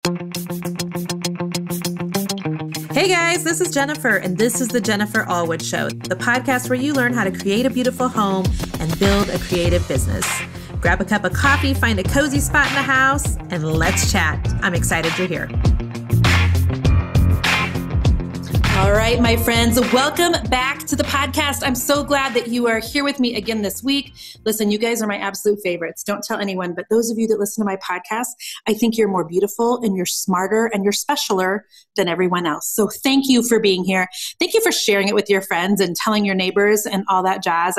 Hey guys, this is Jennifer, and this is the Jennifer Allwood Show, the podcast where you learn how to create a beautiful home and build a creative business. Grab a cup of coffee, find a cozy spot in the house, and let's chat. I'm excited you're here. All right, my friends, welcome back to the podcast. I'm so glad that you are here with me again this week. Listen, you guys are my absolute favorites. Don't tell anyone, but those of you that listen to my podcast, I think you're more beautiful and you're smarter and you're specialer than everyone else. So thank you for being here. Thank you for sharing it with your friends and telling your neighbors and all that jazz.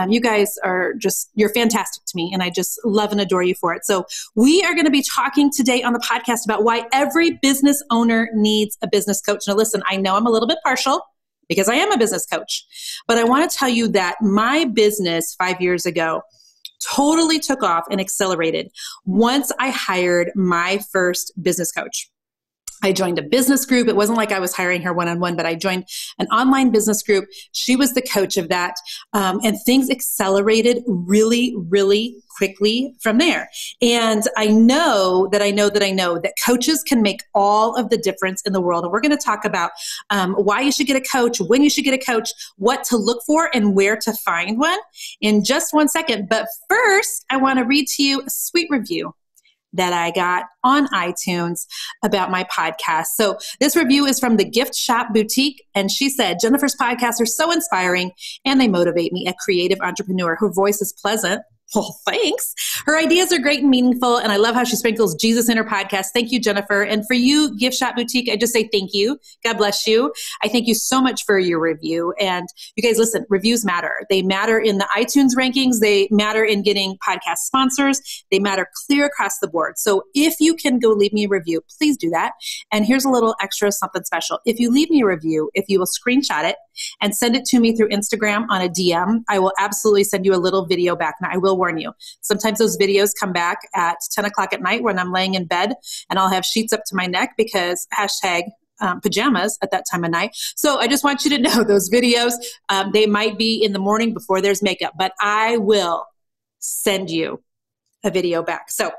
You guys are you're fantastic to me, and I just love and adore you for it. So we are going to be talking today on the podcast about why every business owner needs a business coach. Now listen, I know I'm a little bit partial because I am a business coach, but I want to tell you that my business 5 years ago totally took off and accelerated once I hired my first business coach. I joined a business group. It wasn't like I was hiring her one-on-one, but I joined an online business group. She was the coach of that. And things accelerated really, really quickly from there. And I know that coaches can make all of the difference in the world. And we're going to talk about why you should get a coach, when you should get a coach, what to look for, and where to find one in just one second. But first, I want to read to you a sweet review that I got on iTunes about my podcast. So this review is from the Gift Shop Boutique, and she said, Jennifer's podcasts are so inspiring and they motivate me, a creative entrepreneur. Her voice is pleasant. Well, thanks. Her ideas are great and meaningful, and I love how she sprinkles Jesus in her podcast. Thank you, Jennifer. And for you, Gift Shop Boutique, I just say thank you. God bless you. I thank you so much for your review. And you guys, listen, reviews matter. They matter in the iTunes rankings. They matter in getting podcast sponsors. They matter clear across the board. So if you can go leave me a review, please do that. And here's a little extra something special. If you leave me a review, if you will screenshot it and send it to me through Instagram on a DM, I will absolutely send you a little video back. Now, I will warn you. Sometimes those videos come back at 10 o'clock at night when I'm laying in bed, and I'll have sheets up to my neck because pajamas at that time of night. So I just want you to know those videos, they might be in the morning before there's makeup, but I will send you a video back. So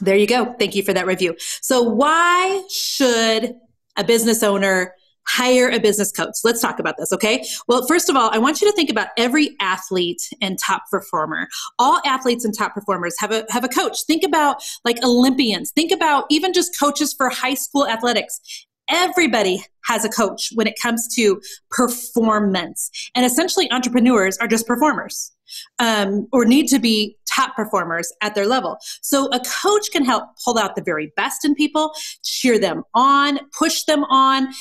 there you go. Thank you for that review. So why should a business owner hire a business coach? Let's talk about this, okay? Well, first of all, I want you to think about every athlete and top performer. All athletes and top performers have a coach. Think about like Olympians. Think about even just coaches for high school athletics. Everybody has a coach when it comes to performance. And essentially, entrepreneurs are just performers or need to be top performers at their level. So a coach can help pull out the very best in people, cheer them on, push them on,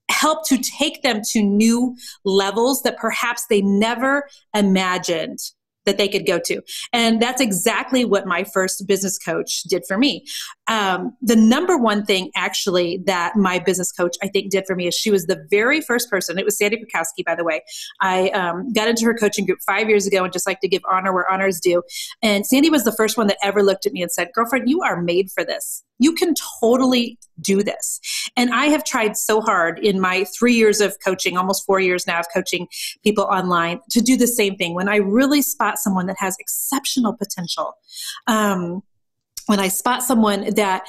help to take them to new levels that perhaps they never imagined that they could go to. And that's exactly what my first business coach did for me. The number one thing actually that my business coach, I think, did for me is she was the very first person. It was Sandy Krakowski, by the way. I got into her coaching group 5 years ago and just like to give honor where honor is due. And Sandy was the first one that ever looked at me and said, girlfriend, you are made for this. You can totally do this. And I have tried so hard in my 3 years of coaching, almost 4 years now of coaching people online, to do the same thing. When I really spot someone that has exceptional potential, when I spot someone that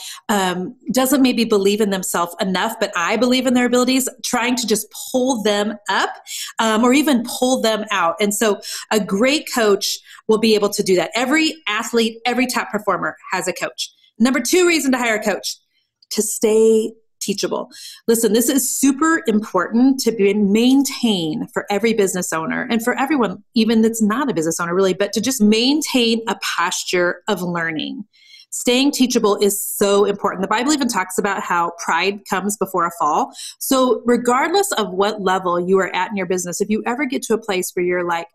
doesn't maybe believe in themselves enough, but I believe in their abilities, trying to just pull them up or even pull them out. And so a great coach will be able to do that. Every athlete, every top performer has a coach. Number 2 reason to hire a coach, to stay teachable. Listen, this is super important to maintain for every business owner and for everyone, even that's not a business owner really, but to just maintain a posture of learning. Staying teachable is so important. The Bible even talks about how pride comes before a fall. So regardless of what level you are at in your business, if you ever get to a place where you're like,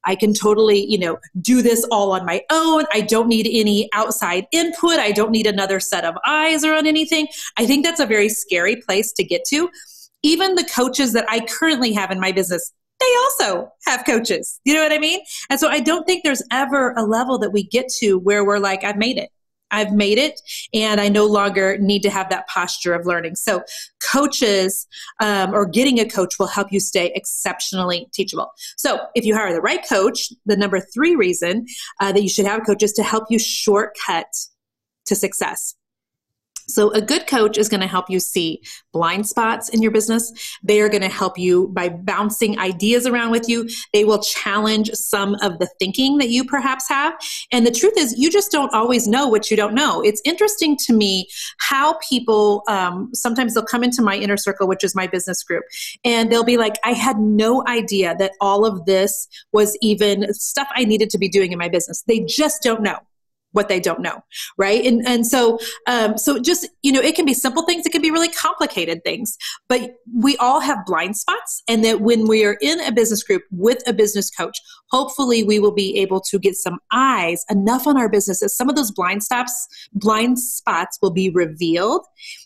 I can totally, do this all on my own. I don't need any outside input. I don't need another set of eyes or on anything. I think that's a very scary place to get to. Even the coaches that I currently have in my business, they also have coaches. You know what I mean? And so I don't think there's ever a level that we get to where we're like, I've made it, and I no longer need to have that posture of learning. So coaches or getting a coach will help you stay exceptionally teachable. So if you hire the right coach, the number 3 reason that you should have a coach is to help you shortcut to success. So a good coach is going to help you see blind spots in your business. They are going to help you by bouncing ideas around with you. They will challenge some of the thinking that you perhaps have. And the truth is, you just don't always know what you don't know. It's interesting to me how people, sometimes they'll come into my inner circle, which is my business group, and they'll be like, I had no idea that all of this was even stuff I needed to be doing in my business. They just don't know what they don't know, right? And so just, it can be simple things, it can be really complicated things, but we all have blind spots, and that when we are in a business group with a business coach, hopefully we will be able to get some eyes enough on our business that some of those blind spots will be revealed,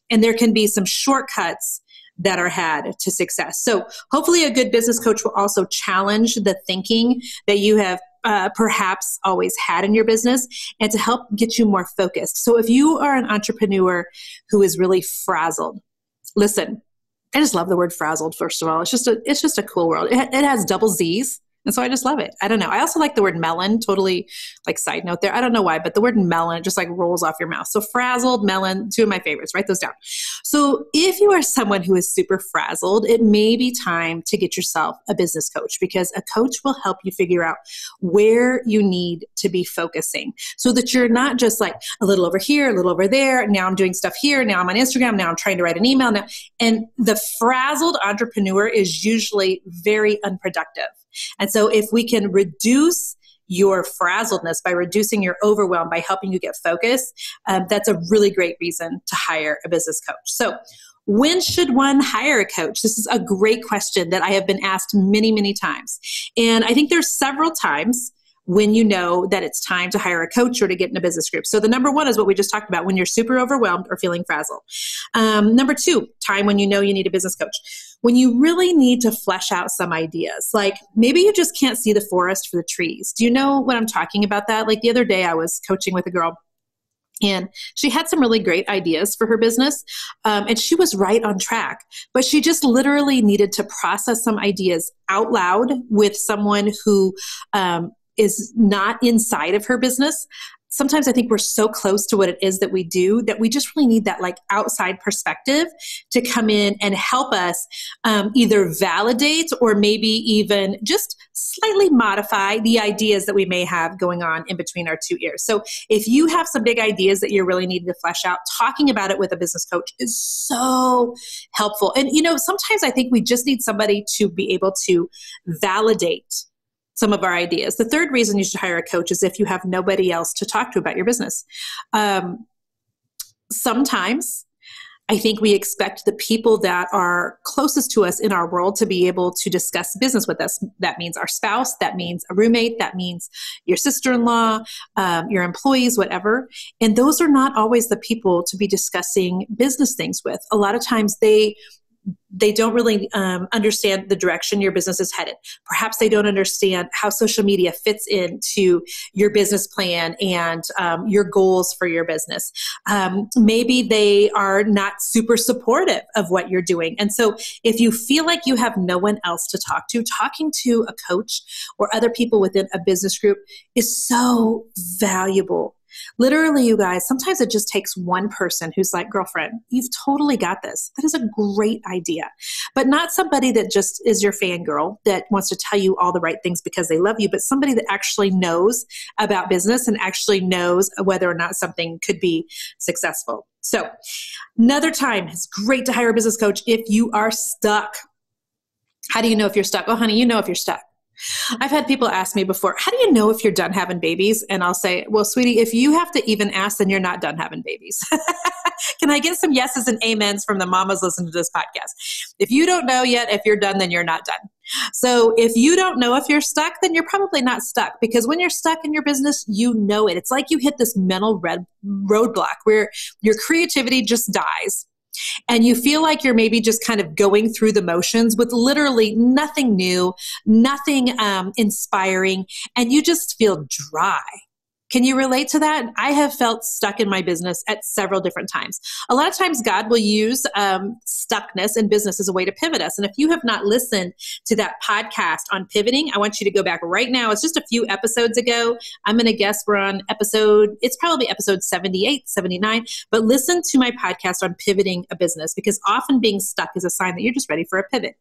and there can be some shortcuts that are had to success. So hopefully a good business coach will also challenge the thinking that you have perhaps always had in your business, and to help get you more focused. So if you are an entrepreneur who is really frazzled, listen, I just love the word frazzled. First of all, it's just a cool word. It has double Z's. And so I just love it. I don't know. I also like the word melon, totally like side note there. I don't know why, but the word melon just like rolls off your mouth. So frazzled, melon, two of my favorites. Write those down. So if you are someone who is super frazzled, it may be time to get yourself a business coach, because a coach will help you figure out where you need to be focusing, so that you're not just like a little over here, a little over there. Now I'm doing stuff here. Now I'm on Instagram. Now I'm trying to write an email now. And the frazzled entrepreneur is usually very unproductive. And so if we can reduce your frazzledness by reducing your overwhelm, by helping you get focused, that's a really great reason to hire a business coach. So when should one hire a coach? This is a great question that I have been asked many, many times. And I think there's several times when you know that it's time to hire a coach or to get in a business group. So the number one is what we just talked about, when you're super overwhelmed or feeling frazzled. Number two, time when you know you need a business coach. When you really need to flesh out some ideas, like maybe you just can't see the forest for the trees. Do you know what I'm talking about that? Like the other day I was coaching with a girl, and she had some really great ideas for her business, and she was right on track, but she just literally needed to process some ideas out loud with someone who is not inside of her business. Sometimes I think we're so close to what it is that we do that we just really need that like outside perspective to come in and help us either validate or maybe even just slightly modify the ideas that we may have going on in between our two ears. So if you have some big ideas that you're really needing to flesh out, talking about it with a business coach is so helpful. And sometimes I think we just need somebody to be able to validate some of our ideas. The third reason you should hire a coach is if you have nobody else to talk to about your business. Sometimes I think we expect the people that are closest to us in our world to be able to discuss business with us. That means our spouse, that means a roommate, that means your sister-in-law, your employees, whatever. And those are not always the people to be discussing business things with. A lot of times they don't really understand the direction your business is headed. Perhaps they don't understand how social media fits into your business plan and your goals for your business. Maybe they are not super supportive of what you're doing. And so if you feel like you have no one else to talk to, talking to a coach or other people within a business group is so valuable. Literally, you guys, sometimes it just takes one person who's like, girlfriend, you've totally got this. That is a great idea. But not somebody that just is your fangirl that wants to tell you all the right things because they love you, but somebody that actually knows about business and actually knows whether or not something could be successful. So another time, it's great to hire a business coach if you are stuck. How do you know if you're stuck? Oh, honey, you know if you're stuck. I've had people ask me before, how do you know if you're done having babies? And I'll say, well, sweetie, if you have to even ask, then you're not done having babies. Can I get some yeses and amens from the mamas listening to this podcast? If you don't know yet if you're done, then you're not done. So if you don't know if you're stuck, then you're probably not stuck, because when you're stuck in your business, you know it. It's like you hit this mental roadblock where your creativity just dies. And you feel like you're maybe just kind of going through the motions with literally nothing new, nothing inspiring, and you just feel dry. Can you relate to that? I have felt stuck in my business at several different times. A lot of times God will use stuckness in business as a way to pivot us. And if you have not listened to that podcast on pivoting, I want you to go back right now. It's just a few episodes ago. I'm going to guess we're on it's probably episode 78, 79, but listen to my podcast on pivoting a business, because often being stuck is a sign that you're just ready for a pivot.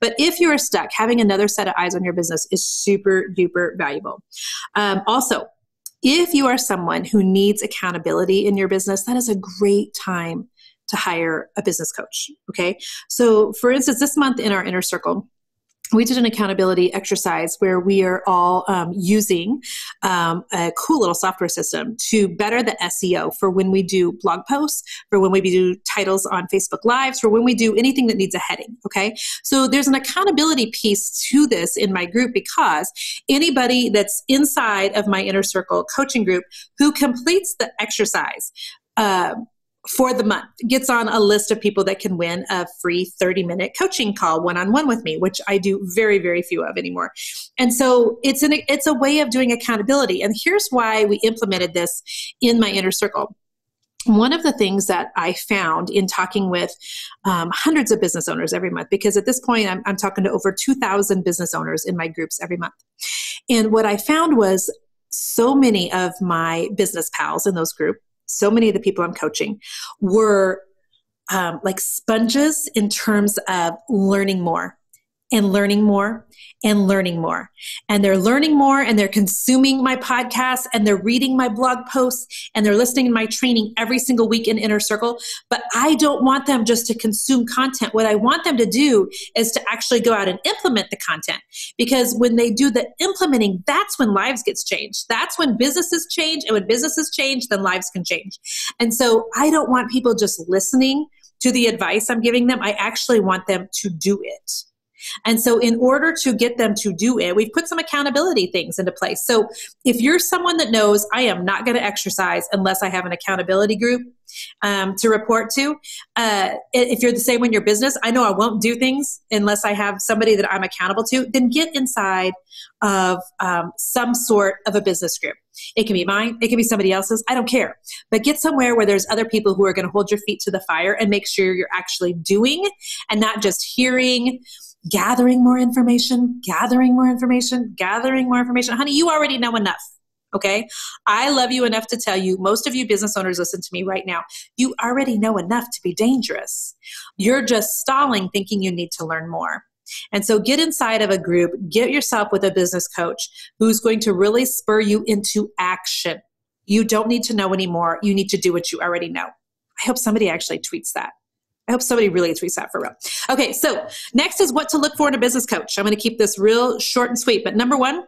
But if you're stuck, having another set of eyes on your business is super duper valuable. Also, if you are someone who needs accountability in your business, that is a great time to hire a business coach. Okay. So for instance, this month in our inner circle, we did an accountability exercise where we are all using a cool little software system to better the SEO for when we do blog posts, for when we do titles on Facebook Lives, for when we do anything that needs a heading. Okay. So there's an accountability piece to this in my group, because anybody that's inside of my inner circle coaching group who completes the exercise, for the month gets on a list of people that can win a free 30-minute coaching call one-on-one with me, which I do very, very few of anymore. And so it's a way of doing accountability. And here's why we implemented this in my inner circle. One of the things that I found in talking with hundreds of business owners every month, because at this point I'm talking to over 2,000 business owners in my groups every month. And what I found was so many of my business pals in those groups, so many of the people I'm coaching were like sponges in terms of learning more and learning more and learning more. And they're learning more, and they're consuming my podcast, and they're reading my blog posts, and they're listening to my training every single week in Inner Circle. But I don't want them just to consume content. What I want them to do is to actually go out and implement the content. Because when they do the implementing, that's when lives gets changed. That's when businesses change. And when businesses change, then lives can change. And so I don't want people just listening to the advice I'm giving them. I actually want them to do it. And so in order to get them to do it, we've put some accountability things into place. So if you're someone that knows I am not going to exercise unless I have an accountability group to report to, if you're the same in your business, I know I won't do things unless I have somebody that I'm accountable to, then get inside of some sort of a business group. It can be mine. It can be somebody else's. I don't care. But get somewhere where there's other people who are going to hold your feet to the fire and make sure you're actually doing and not just hearing, gathering more information. Honey, you already know enough. Okay. I love you enough to tell you, most of you business owners listen to me right now. You already know enough to be dangerous. You're just stalling, thinking you need to learn more. And so get inside of a group, get yourself with a business coach who's going to really spur you into action. You don't need to know anymore. You need to do what you already know. I hope somebody actually tweets that. I hope somebody really tweets that for real. Okay, so next is what to look for in a business coach. I'm going to keep this real short and sweet, but number one,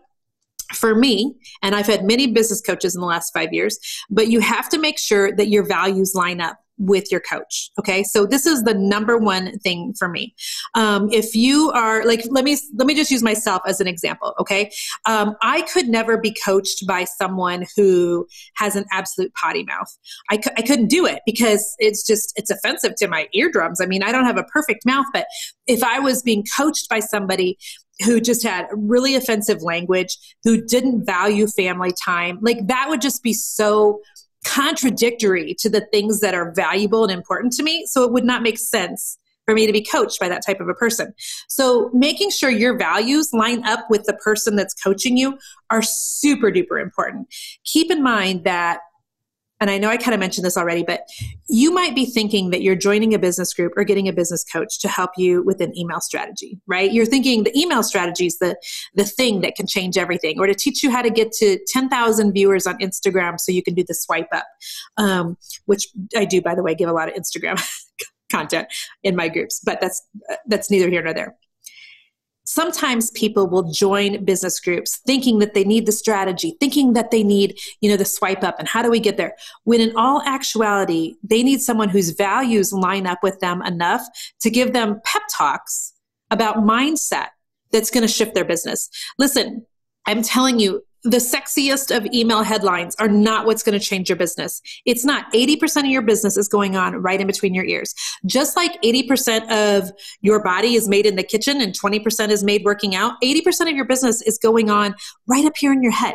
for me, and I've had many business coaches in the last 5 years, but you have to make sure that your values line up with your coach. Okay. So this is the number one thing for me. If you are like, let me just use myself as an example. Okay. I could never be coached by someone who has an absolute potty mouth. I couldn't do it because it's offensive to my eardrums. I mean, I don't have a perfect mouth, but if I was being coached by somebody who just had really offensive language, who didn't value family time, like that would just be so contradictory to the things that are valuable and important to me. So it would not make sense for me to be coached by that type of a person. So making sure your values line up with the person that's coaching you are super duper important. Keep in mind that, and I know I kind of mentioned this already, but you might be thinking that you're joining a business group or getting a business coach to help you with an email strategy, right? You're thinking the email strategy is the thing that can change everything, or to teach you how to get to 10,000 viewers on Instagram so you can do the swipe up, which I do, by the way, give a lot of Instagram content in my groups, but that's neither here nor there. Sometimes people will join business groups thinking that they need the strategy, thinking that they need, the swipe up and how do we get there? When in all actuality, they need someone whose values line up with them enough to give them pep talks about mindset that's going to shift their business. Listen, I'm telling you, the sexiest of email headlines are not what's going to change your business. It's not. 80% of your business is going on right in between your ears. Just like 80% of your body is made in the kitchen and 20% is made working out, 80% of your business is going on right up here in your head.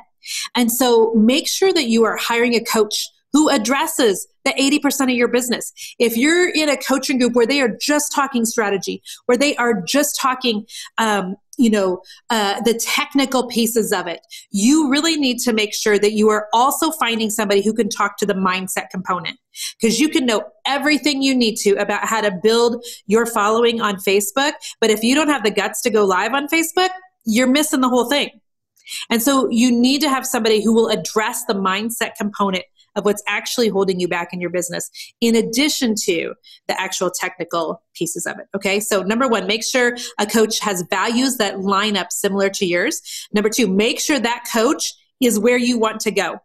And so make sure that you are hiring a coach who addresses the 80% of your business. If you're in a coaching group where they are just talking strategy, where they are just talking, the technical pieces of it, you really need to make sure that you are also finding somebody who can talk to the mindset component, because you can know everything you need to about how to build your following on Facebook. But if you don't have the guts to go live on Facebook, you're missing the whole thing. And so you need to have somebody who will address the mindset component of what's actually holding you back in your business, in addition to the actual technical pieces of it. Okay. So number one, make sure a coach has values that line up similar to yours. Number two, make sure that coach is where you want to go.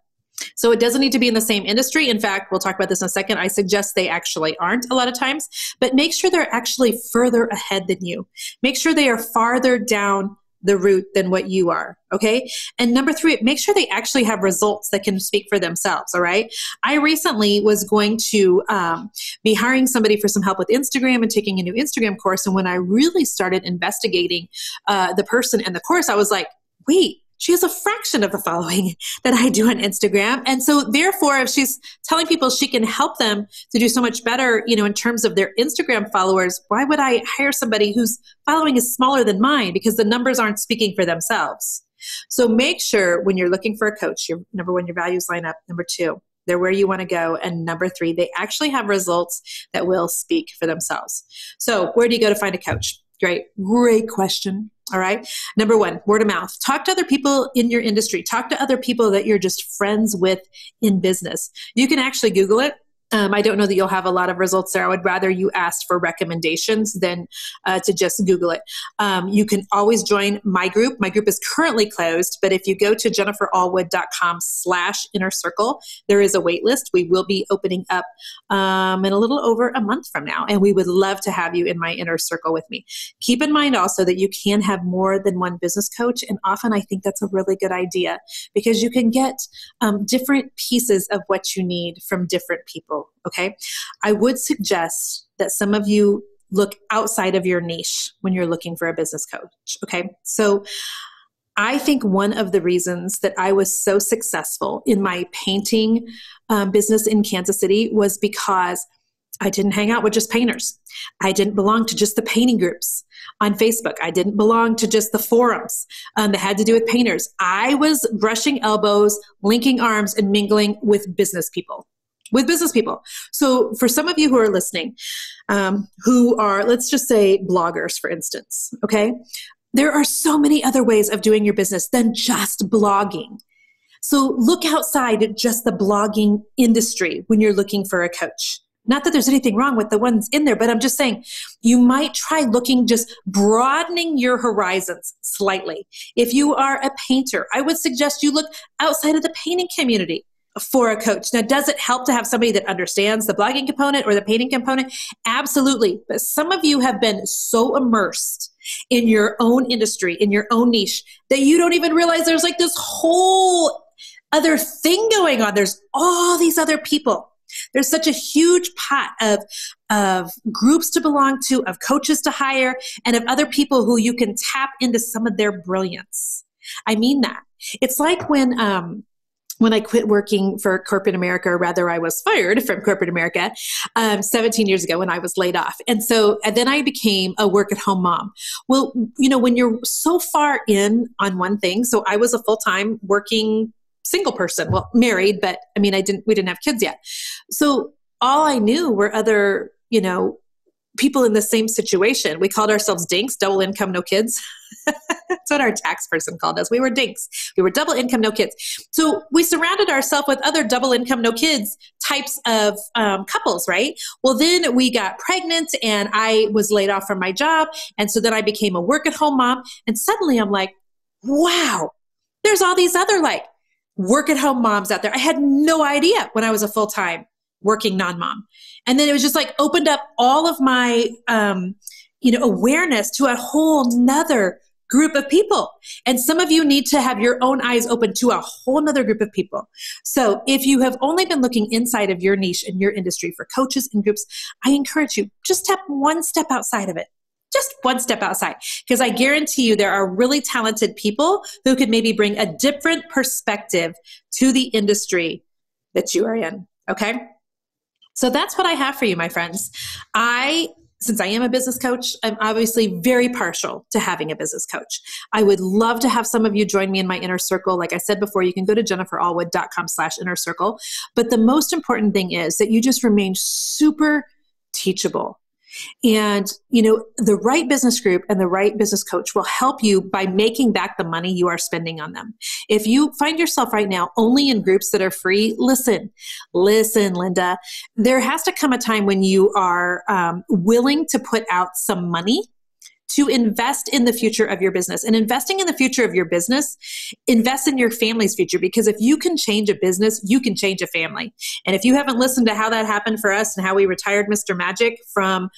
So it doesn't need to be in the same industry. In fact, we'll talk about this in a second. I suggest they actually aren't a lot of times, but make sure they're actually further ahead than you. Make sure they are farther down the route than what you are. Okay. And number three, make sure they actually have results that can speak for themselves. All right. I recently was going to be hiring somebody for some help with Instagram and taking a new Instagram course. And when I really started investigating the person and the course, I was like, wait, she has a fraction of the following that I do on Instagram. And so therefore, if she's telling people she can help them to do so much better, in terms of their Instagram followers, why would I hire somebody whose following is smaller than mine? Because the numbers aren't speaking for themselves. So make sure when you're looking for a coach, number one, your values line up. Number two, they're where you want to go. And number three, they actually have results that will speak for themselves. So where do you go to find a coach? Great question. All right. Number one, word of mouth. Talk to other people in your industry. Talk to other people that you're just friends with in business. You can actually Google it. I don't know that you'll have a lot of results there. I would rather you ask for recommendations than to just Google it. You can always join my group. My group is currently closed, but if you go to jenniferallwood.com/inner circle, there is a wait list. We will be opening up in a little over a month from now, and we would love to have you in my inner circle with me. Keep in mind also that you can have more than one business coach, and often I think that's a really good idea because you can get different pieces of what you need from different people. Okay. I would suggest that some of you look outside of your niche when you're looking for a business coach. Okay. So I think one of the reasons that I was so successful in my painting business in Kansas City was because I didn't hang out with just painters. I didn't belong to just the painting groups on Facebook. I didn't belong to just the forums that had to do with painters. I was brushing elbows, linking arms, and mingling with business people. So for some of you who are listening, who are, let's just say, bloggers, for instance, okay? There are so many other ways of doing your business than just blogging. So look outside just the blogging industry when you're looking for a coach. Not that there's anything wrong with the ones in there, but I'm just saying you might try looking, just broadening your horizons slightly. If you are a painter, I would suggest you look outside of the painting community for a coach. Now, does it help to have somebody that understands the blogging component or the painting component? Absolutely. But some of you have been so immersed in your own industry, in your own niche, that you don't even realize there's like this whole other thing going on. There's all these other people. There's such a huge pot of groups to belong to, of coaches to hire, and of other people who you can tap into some of their brilliance. I mean that. It's like when I quit working for corporate America, or rather I was fired from corporate America 17 years ago when I was laid off. And then I became a work-at-home mom. Well, when you're so far in on one thing, so I was a full-time working single person, well, married, but we didn't have kids yet. So all I knew were other, people in the same situation. We called ourselves dinks, double income, no kids. That's what our tax person called us. We were dinks. We were double income, no kids. So we surrounded ourselves with other double income, no kids types of couples, right? Well, then we got pregnant and I was laid off from my job. And so then I became a work-at-home mom. And suddenly I'm like, wow, there's all these other work-at-home moms out there. I had no idea when I was a full-time working non-mom. And then it was just opened up all of my, awareness to a whole nother group of people. And some of you need to have your own eyes open to a whole nother group of people. So if you have only been looking inside of your niche and your industry for coaches and groups, I encourage you, just step one step outside of it. just one step outside, because I guarantee you there are really talented people who could maybe bring a different perspective to the industry that you are in. Okay. So that's what I have for you, my friends. Since I am a business coach, I'm obviously very partial to having a business coach. I would love to have some of you join me in my inner circle. Like I said before, you can go to jenniferallwood.com/inner circle. But the most important thing is that you just remain super teachable. And, the right business group and the right business coach will help you by making back the money you are spending on them. If you find yourself right now only in groups that are free, listen, Linda, there has to come a time when you are willing to put out some money to invest in the future of your business. And investing in the future of your business, invest in your family's future, because if you can change a business, you can change a family. And if you haven't listened to how that happened for us and how we retired Mr. Magic from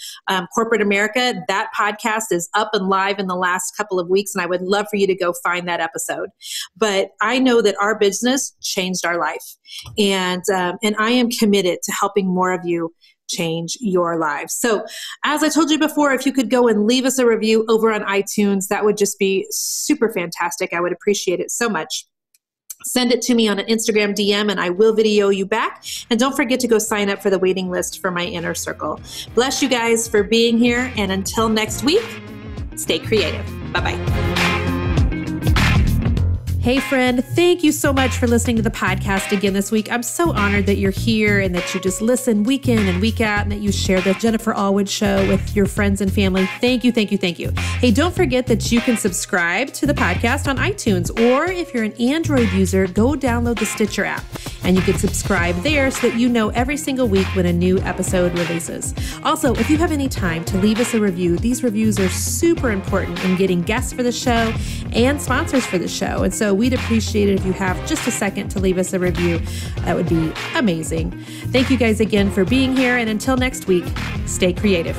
corporate America, that podcast is up and live in the last couple of weeks, and I would love for you to go find that episode. But I know that our business changed our life, and I am committed to helping more of you change your lives. So as I told you before, if you could go and leave us a review over on iTunes, that would just be super fantastic. I would appreciate it so much. Send it to me on an Instagram DM and I will video you back. And don't forget to go sign up for the waiting list for my inner circle. Bless you guys for being here. And until next week, stay creative. Bye-bye. Hey friend, thank you so much for listening to the podcast again this week. I'm so honored that you're here and that you just listen week in and week out and that you share the Jennifer Allwood Show with your friends and family. Thank you, thank you, thank you. Hey, don't forget that you can subscribe to the podcast on iTunes, or if you're an Android user, go download the Stitcher app and you can subscribe there so that you know every single week when a new episode releases. Also, if you have any time to leave us a review, these reviews are super important in getting guests for the show and sponsors for the show. And so we'd appreciate it if you have just a second to leave us a review. That would be amazing. Thank you guys again for being here. And until next week, stay creative.